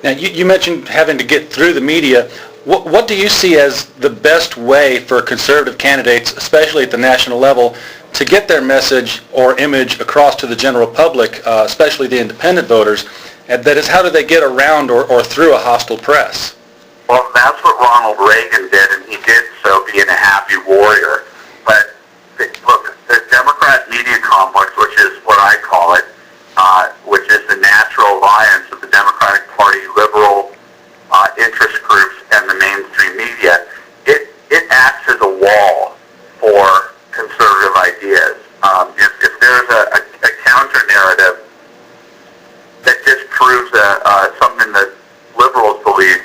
Now, you mentioned having to get through the media. What do you see as the best way for conservative candidates, especially at the national level, to get their message or image across to the general public, especially the independent voters? And that is, how do they get around or through a hostile press? Well, that's what Ronald Reagan did, and he did so being a happy warrior. But look, the Democrat media complex, which is what I call it, which is the natural alliance of the Democratic Party, liberal interest groups, and the mainstream media, it acts as a wall for conservative ideas. If there's a counter-narrative that disproves something that liberals believe,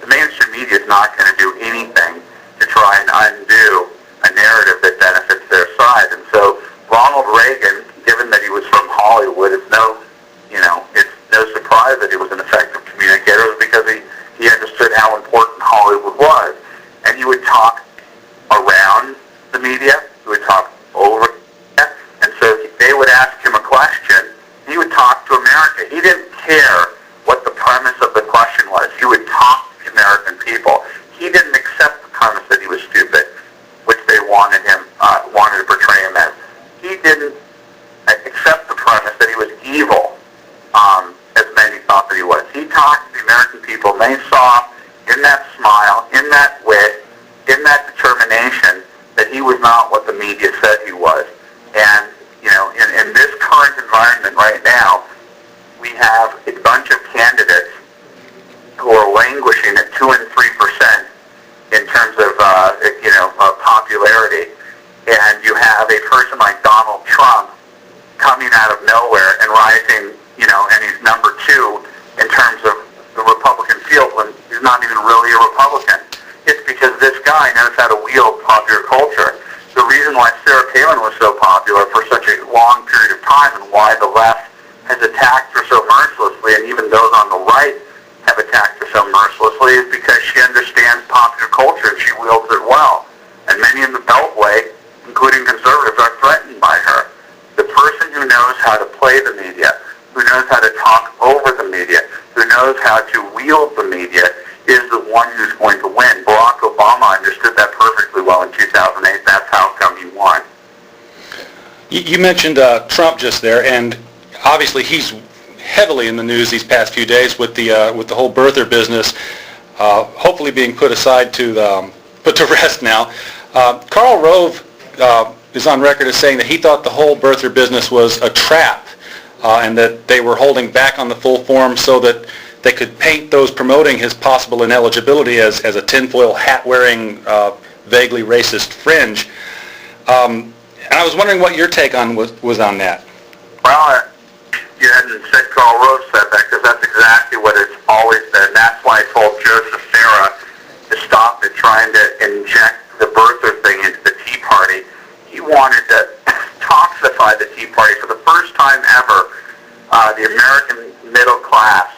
the mainstream media is not going to do anything to try and undo a narrative that benefits their side. And so Ronald Reagan, given that he was from Hollywood, it's no surprise that he was an effective communicator, because he understood how important Hollywood was. And he would talk around the media, he would talk over it, and so they would ask him a question, he would talk to America. He didn't care what the premise of the question was. He would talk to the American people. He didn't accept the premise that he was stupid, which they wanted to portray him as. He didn't accept the premise that he was evil, as many thought that he was. He talked to the American people, and they saw in that smile, in that wit, in that determination, that he was not what the media said he was. And, in this current environment right now, we have a bunch of candidates who are languishing at 2 and 3% in terms of, popularity. And you have a person like Donald Trump coming out of nowhere and rising, and he's number 2 in terms of the Republican field when he's not even really a Republican. It's because this guy knows how to wield popular culture. The reason why Sarah Palin was so popular for such a long period of time, and why the left has attacked her so mercilessly, and even those on the right have attacked her so mercilessly, is because she understands popular culture and she wields it well. And many in the Beltway, including conservatives, are threatened by her. The person who knows how to play the media, who knows how to talk over the media, who knows how to wield the media, is the one who's going to win. Barack Obama understood that perfectly well in 2008. That's how come he won. You mentioned Trump just there, and obviously he's heavily in the news these past few days with the whole birther business, hopefully being put to rest now. Karl Rove is on record as saying that he thought the whole birther business was a trap, and that they were holding back on the full form so that they could paint those promoting his possible ineligibility as a tinfoil hat-wearing, vaguely racist fringe. And I was wondering what your take on was on that. Well, you hadn't said Karl Rove said that, because that's exactly what it's always been. That's why I told Joseph Farah to stop it trying to inject the birther thing into the Tea Party. He wanted to toxify the Tea Party. For the first time ever, the American middle class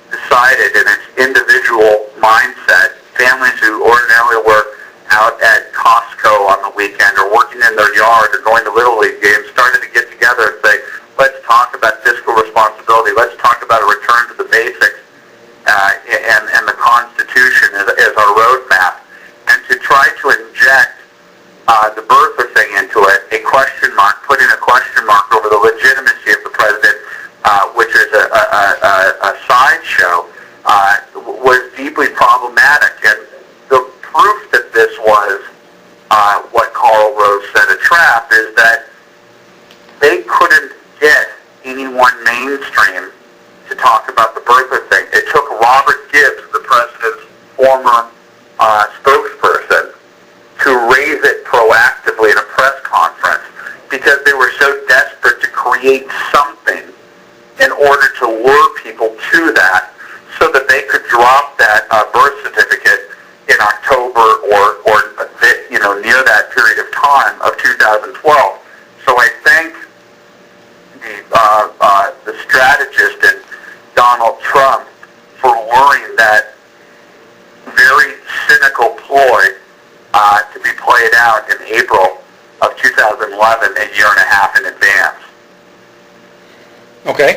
decided in its individual mindset, families who ordinarily were out at Costco on the weekend or working in their yard or going to Little League games, started to get together and say, let's talk about fiscal responsibility, let's talk about a return to the basics, and the Constitution as our roadmap. And to try to inject the birther thing into it, a question mark, putting a question mark over the legitimacy of the president, which is a sideshow, was deeply problematic. And the proof that this was what Karl Rove said a trap is that they couldn't get anyone mainstream to talk about the birther thing. It took Robert Gibbs, the president's former spokesperson, to raise it proactively in a press conference, because they were so desperate to create something in order to lure people to that, so that they could drop that birth certificate in October or near that period of time of 2012. So I thank the strategist in Donald Trump for luring that very cynical ploy to be played out in April of 2011, a year and a half